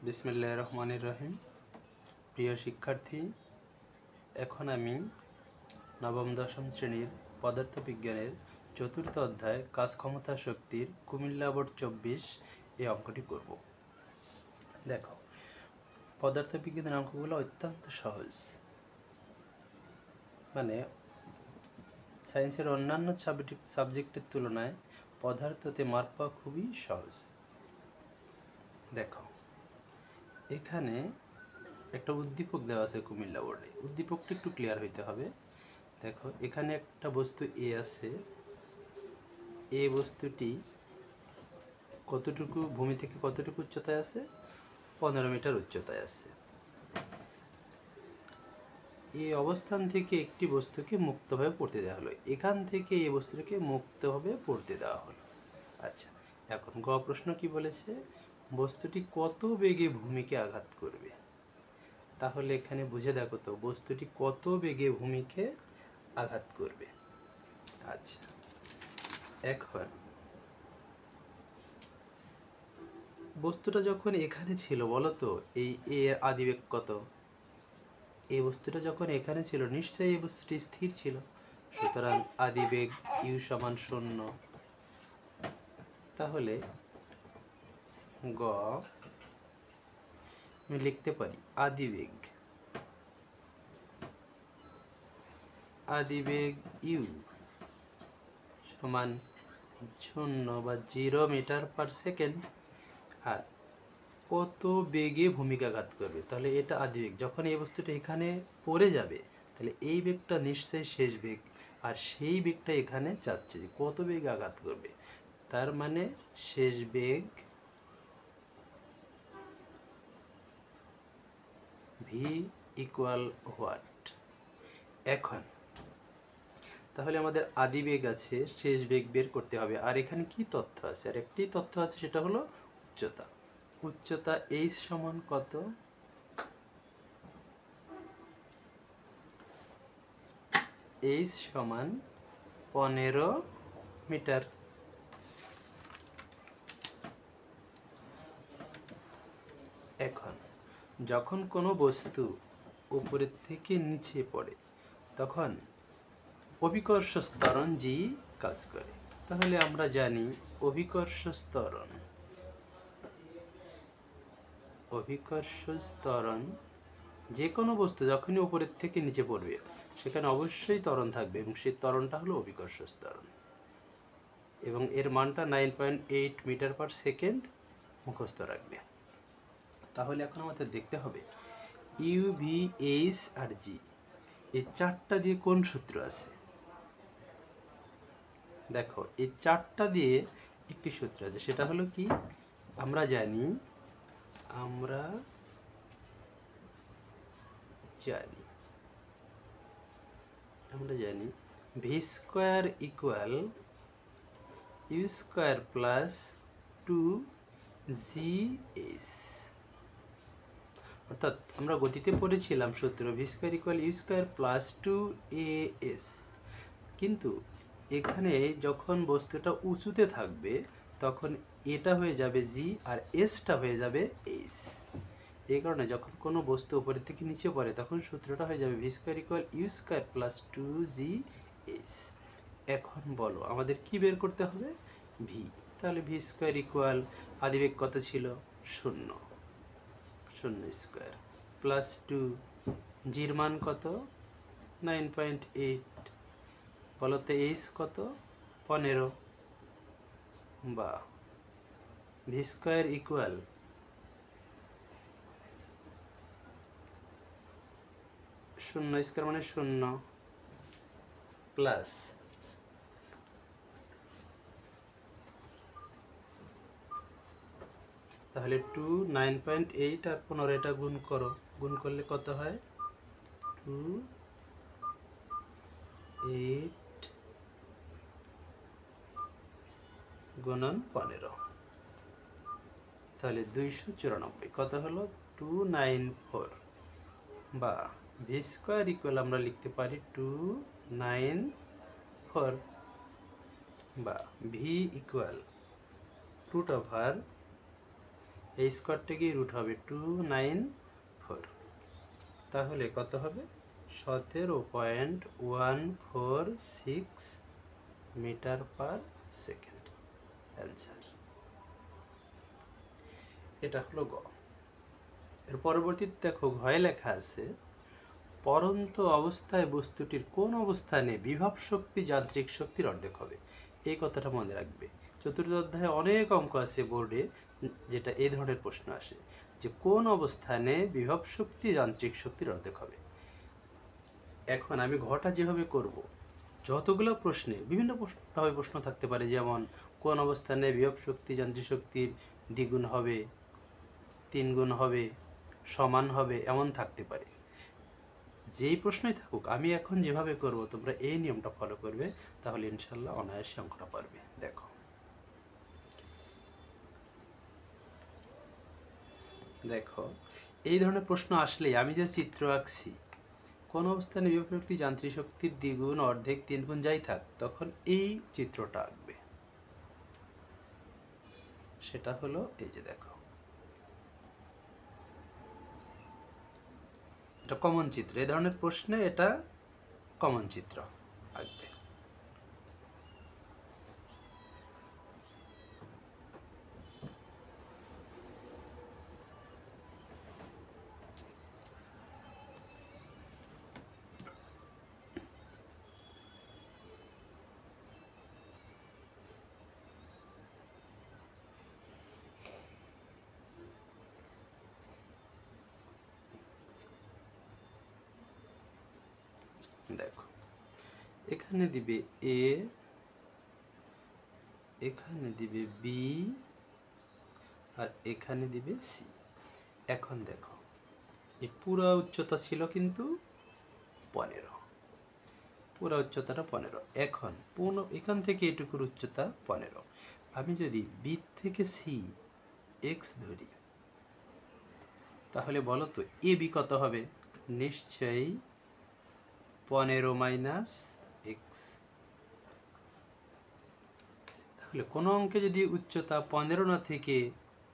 বিসমিল্লাহির রহমানির রহিম। প্রিয় শিক্ষার্থী, এখন আমি নবম দশম শ্রেণীর পদার্থবিজ্ঞানের চতুর্থ অধ্যায় কাজ ক্ষমতা শক্তির কুমিল্লা বোর্ড 24 এই অঙ্কটি করব। দেখো, পদার্থবিজ্ঞানের অঙ্কগুলো অত্যন্ত সহজ, মানে সায়েন্সের অন্যান্য সাবজেক্টের তুলনায় পদার্থতে মার্ক পাওয়া খুবই সহজ। দেখো, এখানে একটা উদ্দীপক দেওয়া আছে কুমিল্লা বোর্ডে। উদ্দীপকটা একটু ক্লিয়ার হইতে হবে। দেখো, এখানে একটা বস্তু এ আছে। এ বস্তুটি কতটুকু ভূমি থেকে কতটুকু উচ্চতায় আছে? 15 মিটার উচ্চতায় আছে। এই অবস্থান থেকে একটি বস্তুকে মুক্তভাবে পড়তে দেওয়া হলো। এখান থেকে এই বস্তুটাকে মুক্তভাবে পড়তে দেওয়া হলো। আচ্ছা, এখন গ প্রশ্ন কি বলেছে? বস্তুটি কত বেগে ভূমিকে আঘাত করবে। তাহলে এখানে বুঝে দেখো তো, বস্তুটি কত বেগে ভূমিকে আঘাত করবে। আচ্ছা, এখন বস্তুটা যখন এখানে ছিল, বলো তো এই এর আদিবেগ কত? এই বস্তুটা যখন এখানে ছিল, নিশ্চয়ই এই বস্তুটি স্থির ছিল। সুতরাং আদিবেগ ইউ সমান 0। তাহলে গ আমি লিখতে পারি আদিবেগ ইউ সমান 0 বা 0 মিটার পার সেকেন্ড। আর কত বেগে ভূমিকাঘাত করবে, তাহলে এটা আদিবেগ। যখন এই বস্তুটা এখানে পড়ে যাবে, তাহলে এই বেগটা নিশ্চয়ই শেষ বেগ, আর সেই বেগটা এখানে চাচ্ছে যে কত বেগে আঘাত করবে। তার মানে শেষ বেগ ভি ইকুয়াল হোয়াট? এখন তাহলে আমাদের আদিবেগ আছে, শেষ বেগ বের করতে হবে। আর এখানে কি তথ্য আছে? আর একটি তথ্য আছে, সেটা হলো উচ্চতা। উচ্চতা এইচ সমান কত? এইচ সমান 15 মিটার। এখন যখন কোনো বস্তু উপরের থেকে নিচে পড়ে, তখন অভিকর্ষ ত্বরণ জি কাজ করে। তাহলে আমরা জানি অভিকর্ষ ত্বরণ, যে কোনো বস্তু যখনই উপরের থেকে নিচে পড়বে, সেখানে অবশ্যই ত্বরণ থাকবে, এবং সেই ত্বরণটা হলো অভিকর্ষ ত্বরণ, এবং এর মানটা 9.8 মিটার পার সেকেন্ড মুখস্থ রাখবে। তাহলে এখন আমাদের দেখতে হবে ইউ, ভি, এইচ আর জি, এই চারটা দিয়ে কোন সূত্র আছে। দেখো, এই চারটা দিয়ে একটি সূত্র আছে, সেটা হলো কি? আমরা জানি V square equal U square plus 2GS। অর্থাৎ আমরা গতিতে পড়েছিলাম সূত্র V square equal U square plus 2AS, কিন্তু এখানে যখন বস্তুটা উঁচুতে থাকবে, তখন এটা হয়ে যাবে জি, আর এসটা হয়ে যাবে এইচ। এই কারণে যখন কোনো বস্তু উপরের থেকে নিচে পড়ে, তখন সূত্রটা হয়ে যাবে V square equal U square plus 2GS। এখন বলো, আমাদের কি বের করতে হবে? ভি। তাহলে ভি স্কোয়ার ইকুয়াল আদিবেগ কত ছিল? 0 স্কোয়ার প্লাস 2, জির মান কত? 9.8। বলতে এইচ কত? 15। বা ভি স্কোয়ার ইকুয়াল 0 স্কোয়ার মানে 0 প্লাস তাহলে 2, 9.8 আর 15, এটা গুণ করো। গুণ করলে কত হয়? 2, 8 গুণন 15, তাহলে 294। কত হলো? 294। বা ভি স্কোয়ার ইকুয়াল আমরা লিখতে পারি 294, বা ভি ইকুয়াল √, এই স্কোয়ারটা কি রুট হবে 294, তাহলে কত হবে 17.146 মিটার পার সেকেন্ড অ্যান্সার। এটা হলো গ। এর পরবর্তীতে দেখো ঘয়ে লেখা আছে পরন্ত অবস্থায় বস্তুটির কোন অবস্থানে বিভব শক্তি যান্ত্রিক শক্তির অর্ধেক হবে। এই কথাটা মনে রাখবে। চতুর্থ অধ্যায়ে অনেক অঙ্ক আছে বোর্ডে যেটা এই ধরনের প্রশ্ন আসে যে কোন অবস্থানে বিভব শক্তি যান্ত্রিক শক্তির অর্ধেক হবে। এখন আমি ঘটা যেভাবে করব, যতগুলো প্রশ্নে বিভিন্ন ভাবে প্রশ্ন থাকতে পারে, যেমন কোন অবস্থানে বিভব শক্তি যান্ত্রিক শক্তির দ্বিগুণ হবে, 3 গুণ হবে, সমান হবে, এমন থাকতে পারে। যেই প্রশ্নই থাকুক আমি এখন যেভাবে করব তোমরা এই নিয়মটা ফলো করবে, তাহলে ইনশাল্লাহ অনায়াসে অঙ্কটা পারবে। দেখো এই ধরনের প্রশ্ন আসলে আমি যে চিত্র আঁকছি, কোন অবস্থানে বিভব শক্তি যান্ত্রিক শক্তির দ্বিগুণ, অর্ধেক, 3 গুণ যাই থাক, তখন এই চিত্রটা আঁকবে। সেটা হলো এই যে দেখো, এটা কমন চিত্র। এই ধরনের প্রশ্নে এটা কমন চিত্র আঁকবে। দেখো এখানে দিবে এ, এখানে দিবে বি, আর এখানে দিবে সি। এখন দেখো এই পুরো উচ্চতা ছিল কিন্তু 15, পুরো উচ্চতাটা 15। এখন এখান থেকে এটুকুর উচ্চতা 15। আমি যদি বি থেকে সি এক্স ধরি, তাহলে বলো তো এ বি কত হবে? নিশ্চয়ই 15 মাইনাস এক্স। তাহলে কোনো অঙ্কে যদি উচ্চতা 15 না থেকে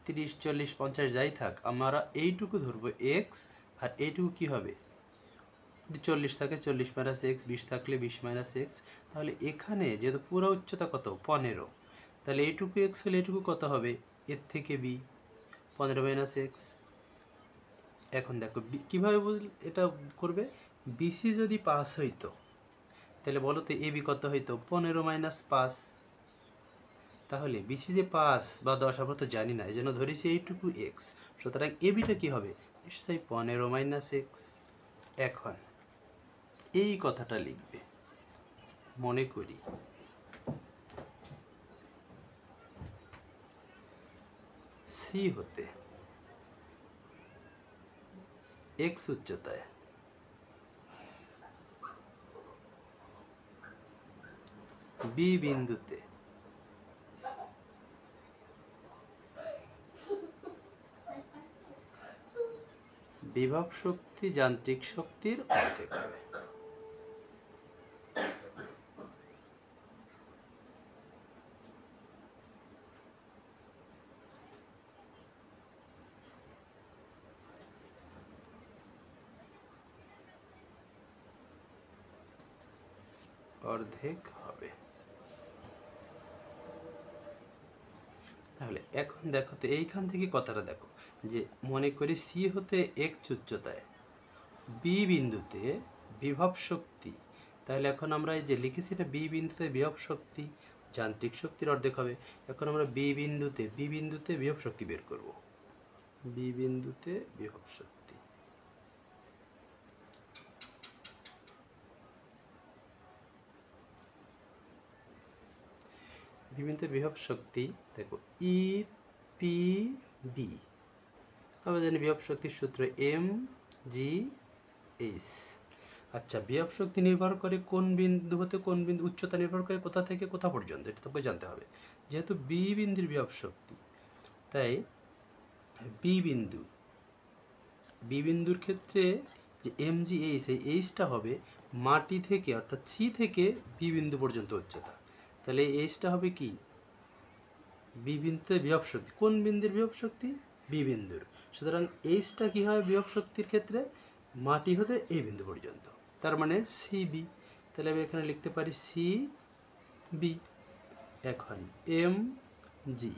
30, 40, 50 যাই থাক, আমরা এইটুকু ধরবো এক্স, আর এইটুকু কি হবে? যদি 40 থাকে 40 মাইনাস এক্স, 20 থাকলে 20 মাইনাস এক্স। তাহলে এখানে যেহেতু পুরো উচ্চতা কত 15, তাহলে এইটুকু এক্স হলে এইটুকু কত হবে? এর থেকে বি 15 মাইনাস এক্স। এখন দেখো কীভাবে এটা করবে? বিসি যদি 5 হইতো, তাহলে বলো তো এবি কত হইতো? 15 মাইনাস 5। তাহলে বিসি যে 5 বা 10 আমরা তো জানি না, এই জন্য ধরেছি এইটুকু এক্স। সুতরাং এবিটা কি হবে? নিশ্চয়ই 15 মাইনাস এক্স। এখন এই কথাটা লিখবে। মনে করি সি হতে এক্স উচ্চতায় বি বিন্দুতে বিভব শক্তি যান্ত্রিক শক্তির অর্ধেক হবে। অর্ধেক হবে। তাহলে এখন দেখো তো এইখান থেকে কথাটা দেখো, যে মনে করি সি হতে এক্স উচ্চতায় বি বিন্দুতে বিভব শক্তি, তাহলে এখন আমরা এই যে লিখেছি না বি বিন্দুতে বিভব শক্তি যান্ত্রিক শক্তির অর্ধেক হবে। এখন আমরা বি বিন্দুতে বিভব শক্তি বের করব। বি বিন্দুতে বিভব শক্তি, বিভিন্ন বিভব শক্তি দেখো ই পি বি। আমরা জানি বিভব শক্তির সূত্র এম জি এইচ। আচ্ছা, বিভব শক্তি নির্ভর করে কোন বিন্দু হতে কোন বিন্দু, উচ্চতা নির্ভর করে কোথা থেকে কোথা পর্যন্ত, এটা তোকে জানতে হবে। যেহেতু বি বিন্দুর বিভব শক্তি, তাই বি বিন্দুর ক্ষেত্রে যে এম জি এইচ, এই এইচটা হবে মাটি থেকে অর্থাৎ সি থেকে বি বিন্দু পর্যন্ত উচ্চতা। তাহলে এই এইচটা হবে কি? বি বিন্দুতে বিভব শক্তি। কোন বিন্দুর বিভব শক্তি? বি বিন্দুর। সুতরাং এইচটা কী হয় বিভব শক্তির ক্ষেত্রে, মাটি হতে এই বিন্দু পর্যন্ত, তার মানে সি বি। তাহলে আমি এখানে লিখতে পারি সি বি। এখন এম জি,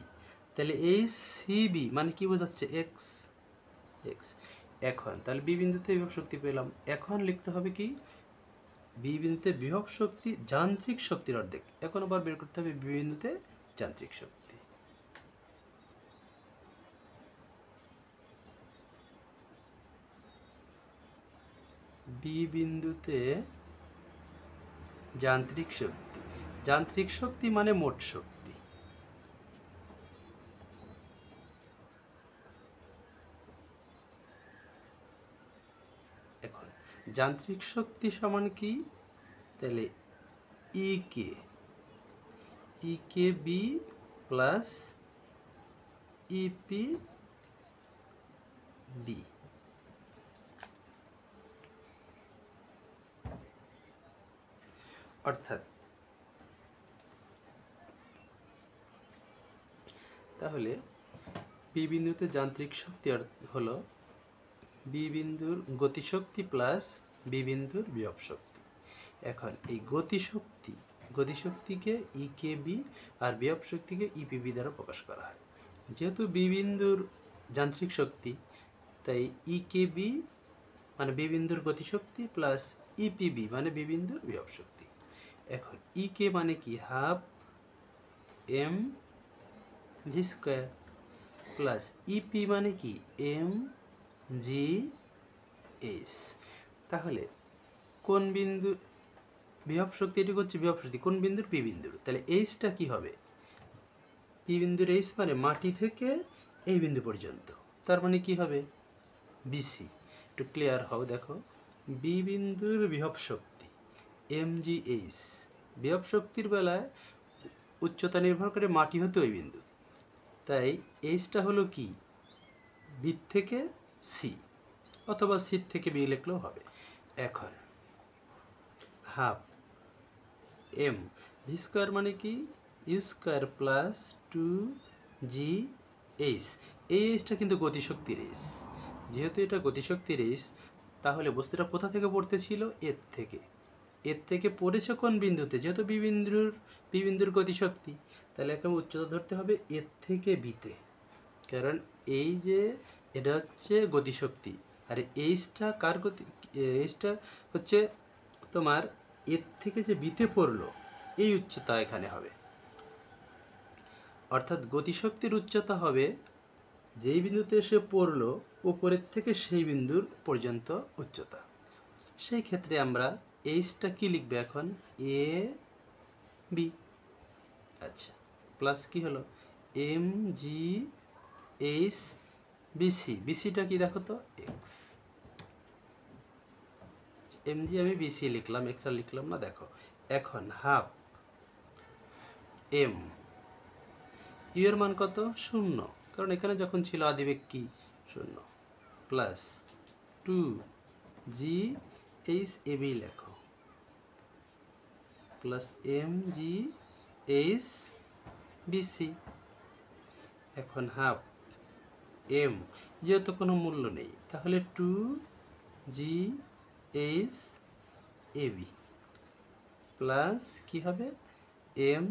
তাহলে এই সি বি মানে কি বোঝাচ্ছে, এক্স এক্স। এখন তাহলে বি বিন্দুতে বিভব শক্তি পেলাম। এখন লিখতে হবে কি, বি বিন্দুতে বিভব শক্তি যান্ত্রিক শক্তির অর্ধেক। এখন আবার বের করতে হবে বি বিন্দুতে যান্ত্রিক শক্তি। বি বিন্দুতে যান্ত্রিক শক্তি, যান্ত্রিক শক্তি মানে মোট শক্তি। এখন যান্ত্রিক শক্তি সমান কি, তাহলে ই K B plus E P B. অর্থাৎ তাহলে বি বিন্দুতে যান্ত্রিক শক্তি হলো বি বিন্দুর গতিশক্তি প্লাস বি বিন্দুর বিভব শক্তি। এখন এই গতিশক্তিকে ই কে বি আর বিভব শক্তিকে ইপিবি দ্বারা প্রকাশ করা হয়। যেহেতু বি বিন্দুর যান্ত্রিক শক্তি, তাই ই কে বি মানে বি বিন্দুর গতিশক্তি প্লাস ইপিবি মানে বি বিন্দুর বিভব শক্তি। এখন ই কে মানে কি, half M V square plus E P কি, এম জি এস। তাহলে কোন বিন্দু বিভব শক্তি, এটি হচ্ছে বিভব শক্তি কোন বিন্দুর, পি বিন্দুর। তাহলে এইচটা কি হবে, পি বিন্দুর এইচ মানে মাটি থেকে এই বিন্দু পর্যন্ত, তার মানে কি হবে বিসি। একটু ক্লিয়ার হও, দেখো বি বিন্দুর বিভব শক্তি এম জি এইচ, বিভব শক্তির বেলায় উচ্চতা নির্ভর করে মাটি হতে ওই বিন্দু, তাই এইচটা হলো কি বি থেকে সি, অথবা সি থেকে বি লিখলেও হবে। এখন হাফ এম ভি স্কোয়ার মানে কি, U square plus two G H. এই এইচটা কিন্তু গতিশক্তির এইচ, যেহেতু এটা গতিশক্তির এইচ, তাহলে বস্তুটা কোথা থেকে পড়তেছিল, এর থেকে পড়েছে কোন বিন্দুতে, যেহেতু বি বিন্দুর গতিশক্তি, তাহলে এখন উচ্চতা ধরতে হবে এর থেকে বিতে, কারণ এই যে এটা হচ্ছে গতিশক্তি, আর এইচটা কার গতি, এইচটা হচ্ছে তোমার এর থেকে যে বিতে পড়লো এই উচ্চতা এখানে হবে। অর্থাৎ গতিশক্তির উচ্চতা হবে যেই বিন্দুতে সে পড়লো উপরের থেকে সেই বিন্দুর পর্যন্ত উচ্চতা। সেই ক্ষেত্রে আমরা এইচটা কি লিখবে এখন, এ বি। আচ্ছা, প্লাস কি হলো এম জি এইচ বিসি, বিসিটা কি দেখো তো, এক্স। এম জি আমি বিসি লিখলাম, এক্স আর লিখলাম না, দেখো। এখন হাফ এম, ইউ এর মান কত, 0, কারণ এখানে যখন ছিল আদিবেগ কি 0, plus two G H A B লেখো, plus M G H B C. এখন হাফ এম, যেহেতু কোনো মূল্য নেই, তাহলে two G H A B plus কী হবে, এম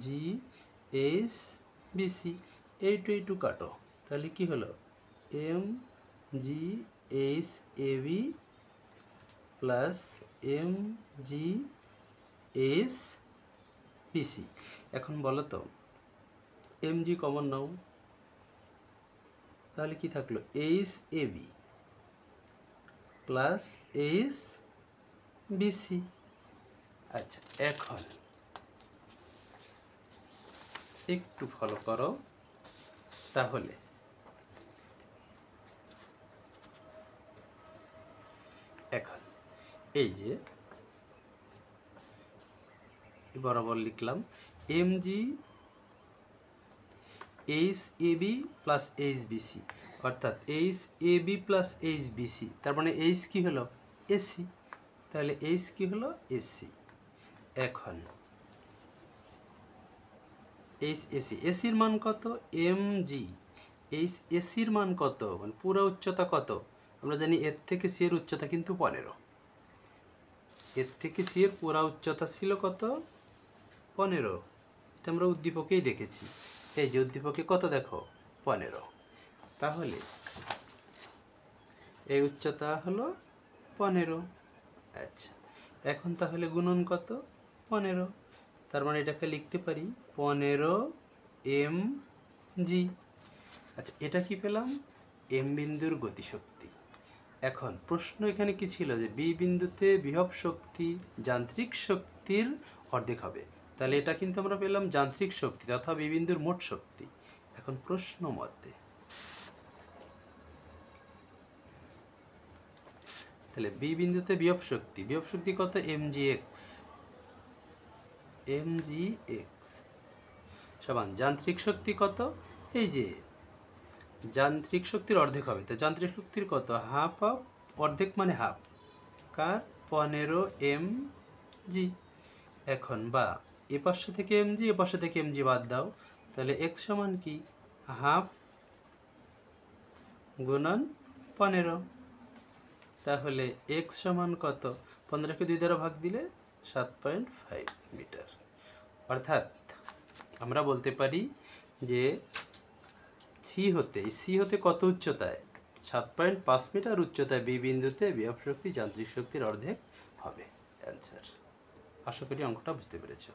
জি এইচ বিসি। এই টু কাটো, তাহলে কি হলো, M G H A B plus M G H B C. এখন বলো তো এম জি কমন নাও, তাহলে কি থাকলো, H A B plus H BC. আচ্ছা, এখন একটু ফলো করো, তাহলে এখন এই যে বরাবর লিখলাম M G H A B plus H B C, অর্থাৎ H A B plus H B C, তার মানে এইচ কি হলো, এসি, তাহলে এইচ কি হলো, এসি। এখন এইচ এসি, এসির মান কত, এম জি, এই এসির মান কত, মানে পুরো উচ্চতা কত? আমরা জানি এর থেকে সি এর উচ্চতা কিন্তু 15। এর থেকে সি এর পুরা উচ্চতা ছিল কত? 15। এটা আমরা উদ্দীপকেই দেখেছি। এই যে উদ্দীপকে কত দেখো, 15। তাহলে এই উচ্চতা হলো 15। আচ্ছা, এখন তাহলে গুণন কত? 15। তার মানে এটাকে লিখতে পারি 15 এম জি। আচ্ছা, এটা কি পেলাম? এম বিন্দুর গতিশক্তি। এখন প্রশ্ন এখানে কি ছিল, যে বি বিন্দুতে বিভব শক্তি যান্ত্রিক শক্তির অর্ধেক হবে। তাহলে এটা কিন্তু আমরা পেলাম যান্ত্রিক শক্তি তথা বি বিন্দুর মোট শক্তি। এখন প্রশ্ন মতে তাহলে বি বিন্দুতে বিভব শক্তি কত? mgx সমান যান্ত্রিক শক্তি কত? এই যে যান্ত্রিক শক্তির অর্ধেক হবে, তো যান্ত্রিক শক্তির কত? হাফ অফ, অর্ধেক মানে হাফ, কার? 15 mg। এখন বা এ পাশে থেকে mg, এ পাশে থেকে mg বাদ দাও, তাহলে x সমান কি? হাফ গুণন 15। তাহলে x সমান কত? 15কে 2 দ্বারা ভাগ দিলে 7.5 মিটার। অর্থাৎ আমরা বলতে পারি যে সি হতে কত উচ্চতায়? 7.5 মিটার উচ্চতায় বি বিন্দুতে বিভব শক্তি যান্ত্রিক শক্তির অর্ধেক হবে। অ্যান্সার। আশা করি অঙ্কটা বুঝতে পেরেছো।